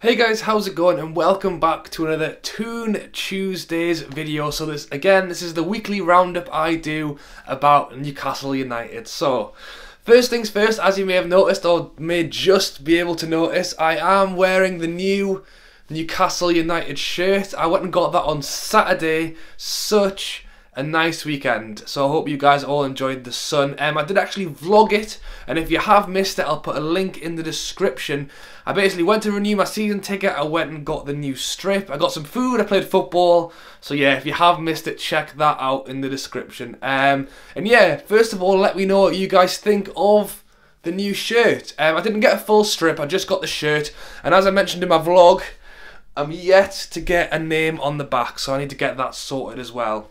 Hey guys, how's it going? And welcome back to another Toon Tuesdays video. So this is the weekly roundup I do about Newcastle United. So first things first, as you may have noticed or may just be able to notice, I am wearing the new Newcastle United shirt. I went and got that on Saturday. Such a nice weekend, so I hope you guys all enjoyed the sun. I did actually vlog it, and if you have missed it, I'll put a link in the description. I basically went to renew my season ticket, I went and got the new strip, I got some food, I played football, so yeah, if you have missed it, check that out in the description. And yeah, first of all, let me know what you guys think of the new shirt. I didn't get a full strip, I just got the shirt, and as I mentioned in my vlog, I'm yet to get a name on the back, so I need to get that sorted as well.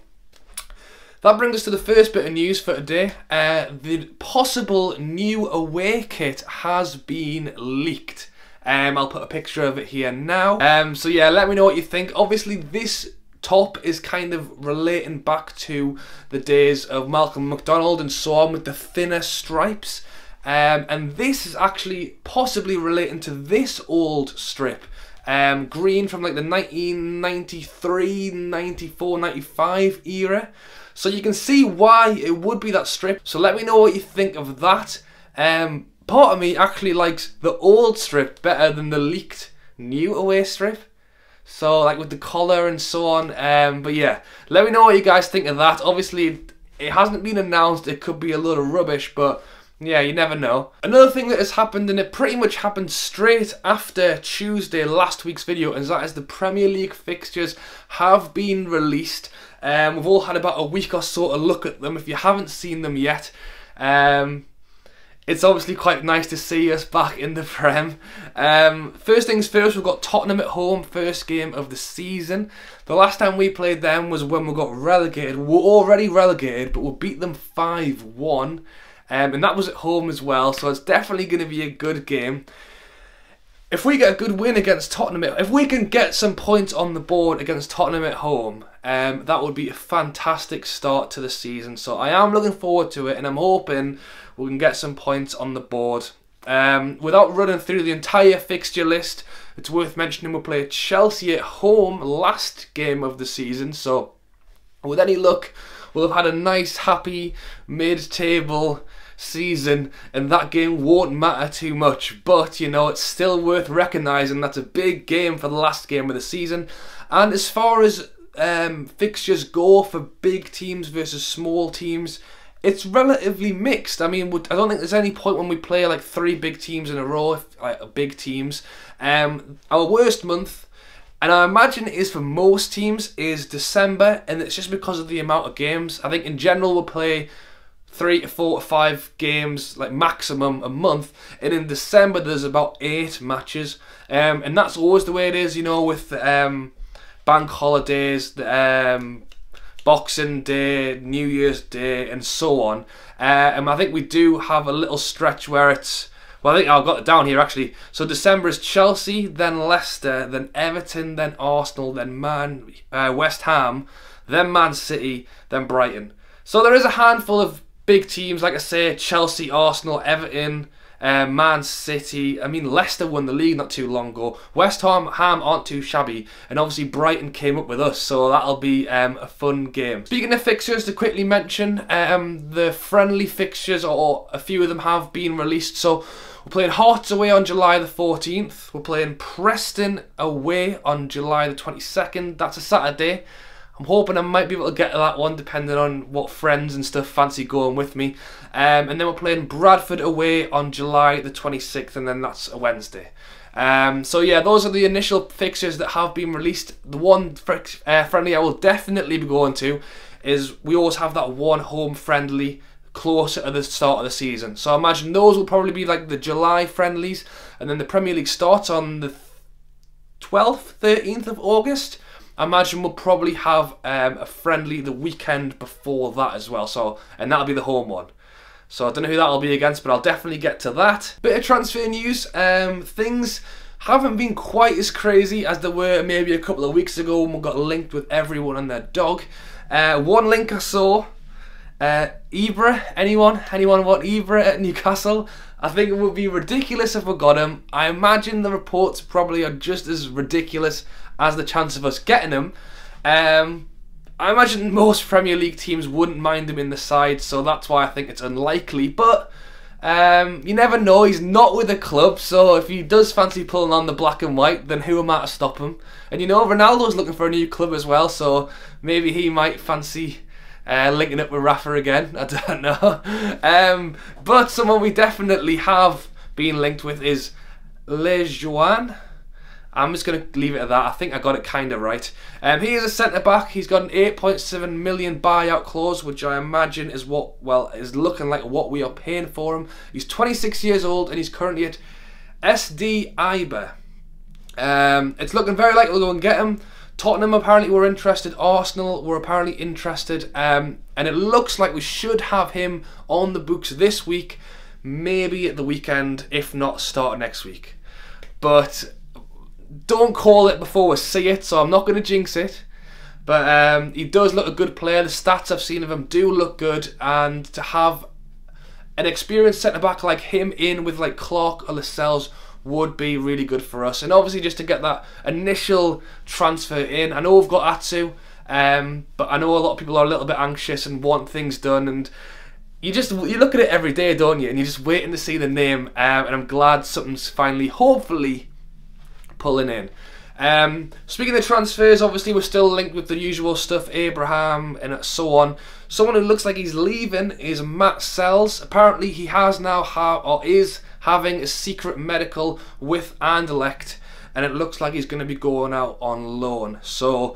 That brings us to the first bit of news for today. The possible new away kit has been leaked. I'll put a picture of it here now. So yeah, let me know what you think. Obviously this top is kind of relating back to the days of Malcolm McDonald and so on with the thinner stripes. And this is actually possibly relating to this old strip. Green from like the 1993, 94, 95 era. So you can see why it would be that strip. So let me know what you think of that. Part of me actually likes the old strip better than the leaked new away strip. So like with the collar and so on. But yeah, let me know what you guys think of that. Obviously it hasn't been announced. It could be a lot of rubbish, but yeah, you never know. Another thing that has happened, and it pretty much happened straight after Tuesday, last week's video, is that the Premier League fixtures have been released. We've all had about a week or so to look at them. If you haven't seen them yet, it's obviously quite nice to see us back in the Prem. First things first, we've got Tottenham at home, first game of the season. The last time we played them was when we got relegated. We're already relegated, but we beat them 5-1. And that was at home as well, so it's definitely going to be a good game. If we get a good win against Tottenham, if we can get some points on the board against Tottenham at home, that would be a fantastic start to the season. So I am looking forward to it, and I'm hoping we can get some points on the board. Without running through the entire fixture list, it's worth mentioning we'll play Chelsea at home last game of the season. So with any luck, we'll have had a nice, happy, mid-table season, and that game won't matter too much. But, you know, it's still worth recognising that's a big game for the last game of the season. And as far as fixtures go for big teams versus small teams, it's relatively mixed. I mean, I don't think there's any point when we play like 3 big teams in a row, like big teams. Our worst month, and I imagine it is for most teams, is December, and it's just because of the amount of games. I think in general we'll play 3 to 4 to 5 games, like maximum a month, and in December there's about 8 matches, and that's always the way it is, you know, with bank holidays, Boxing Day, New Year's Day, and so on. And I think we do have a little stretch where it's, well, I think I've got it down here actually. So December is Chelsea, then Leicester, then Everton, then Arsenal, then West Ham, then Man City, then Brighton. So there is a handful of big teams, like I say, Chelsea, Arsenal, Everton, Man City. I mean, Leicester won the league not too long ago. West Ham aren't too shabby, and obviously Brighton came up with us, so that'll be a fun game. Speaking of fixtures, to quickly mention, the friendly fixtures, or a few of them have been released. So we're playing Hearts away on July the 14th. We're playing Preston away on July the 22nd. That's a Saturday. I'm hoping I might be able to get to that one depending on what friends and stuff fancy going with me. And then we're playing Bradford away on July the 26th, and then that's a Wednesday. So yeah, those are the initial fixtures that have been released. The one friendly I will definitely be going to is we always have that one home friendly closer to the start of the season. So I imagine those will probably be like the July friendlies, and then the Premier League starts on the 12th, 13th of August. I imagine we'll probably have a friendly the weekend before that as well, so, and that'll be the home one. So I don't know who that'll be against, but I'll definitely get to that. Bit of transfer news. Things haven't been quite as crazy as they were maybe a couple of weeks ago when we got linked with everyone and their dog. One link I saw Ibra, anyone want Ibra at Newcastle? I think it would be ridiculous if we got him. I imagine the reports probably are just as ridiculous as the chance of us getting him. I imagine most Premier League teams wouldn't mind him in the side, so that's why I think it's unlikely. But you never know, he's not with a club, so if he does fancy pulling on the black and white, then who am I to stop him? And you know, Ronaldo's looking for a new club as well, so maybe he might fancy linking up with Rafa again. I don't know. But someone we definitely have been linked with is Lejuan. I'm just going to leave it at that. I think I got it kind of right. He is a centre-back. He's got an 8.7 million buyout clause, which I imagine is what, well, is looking like what we are paying for him. He's 26 years old and he's currently at SD Iber. It's looking very likely we'll go and get him. Tottenham apparently were interested. Arsenal were apparently interested. And it looks like we should have him on the books this week, maybe at the weekend, if not start next week. But don't call it before we see it, so I'm not going to jinx it. But he does look a good player. The stats I've seen of him do look good, and to have an experienced centre-back like him in with like Clark or Lascelles would be really good for us. And obviously just to get that initial transfer in. I know we've got Atsu, but I know a lot of people are a little bit anxious and want things done, and you look at it every day, don't you? And you're just waiting to see the name, and I'm glad something's finally, hopefully, pulling in. Speaking of transfers, obviously we're still linked with the usual stuff, Abraham and so on. Someone who looks like he's leaving is Matt Sells. Apparently he has now is having a secret medical with Anderlecht, and it looks like he's going to be going out on loan. So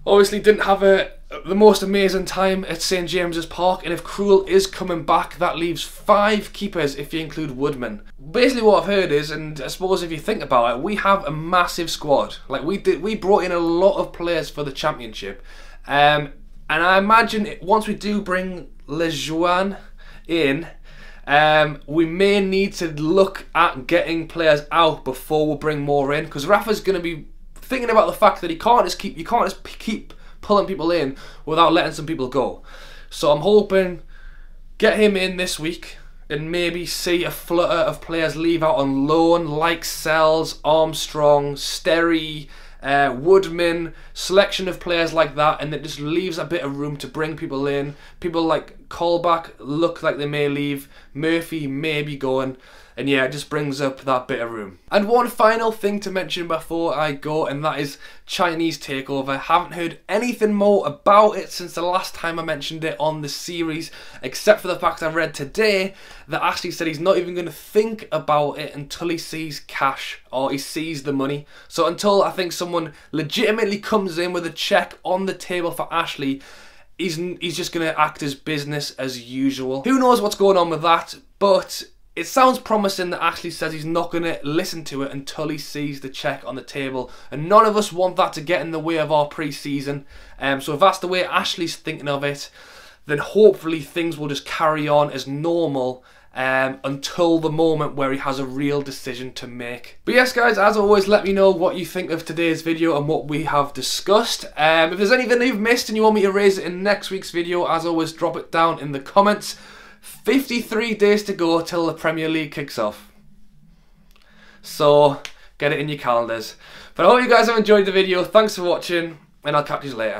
obviously didn't have the most amazing time at St James's Park, and if Krul is coming back, that leaves 5 keepers if you include Woodman. Basically what I've heard is, and I suppose if you think about it, we have a massive squad. Like we brought in a lot of players for the championship, and I imagine once we do bring Lejuan in, we may need to look at getting players out before we bring more in, because Rafa's going to be thinking about the fact that you can't just keep pulling people in without letting some people go. So I'm hoping get him in this week and maybe see a flutter of players leave out on loan, like Sells, Armstrong, Sterry, Woodman, selection of players like that, and it just leaves a bit of room to bring people in. People like Callback look like they may leave, Murphy may be going, and yeah, it just brings up that bit of room. And one final thing to mention before I go, and that is Chinese takeover. Haven't heard anything more about it since the last time I mentioned it on the series, except for the fact I read today that Ashley said he's not even going to think about it until he sees cash, or he sees the money. So until I think someone legitimately comes in with a check on the table for Ashley, he's just going to act as business as usual. Who knows what's going on with that, but it sounds promising that Ashley says he's not going to listen to it until he sees the check on the table, and none of us want that to get in the way of our pre-season. So if that's the way Ashley's thinking of it, then hopefully things will just carry on as normal until the moment where he has a real decision to make. But yes guys, as always, let me know what you think of today's video and what we have discussed. If there's anything you've missed and you want me to raise it in next week's video, as always, drop it down in the comments. 53 days to go till the Premier League kicks off, so get it in your calendars. But I hope you guys have enjoyed the video. Thanks for watching, and I'll catch you later.